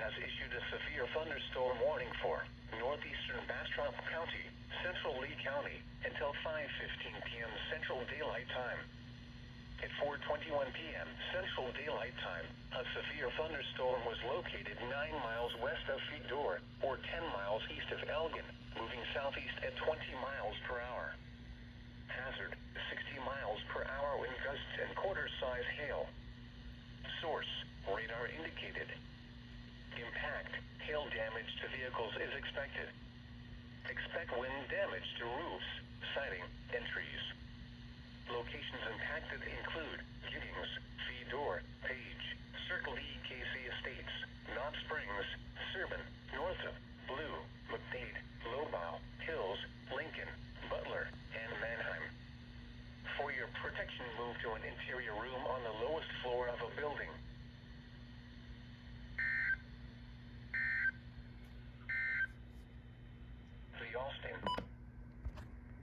has issued a severe thunderstorm warning for northeastern Bastrop County, central Lee County, until 5:15 p.m. Central Daylight Time. At 4:21 p.m. Central Daylight Time, a severe thunderstorm was located 9 miles west of Fedor, or 10 miles east of Elgin, moving southeast at 20 miles per hour. Hazard, 60 miles per hour wind gusts and quarter-size hail. Source, radar indicated. Impact, hail damage to vehicles is expected. Expect wind damage to roofs, siding, and trees. Locations impacted include Giddings, Fedor,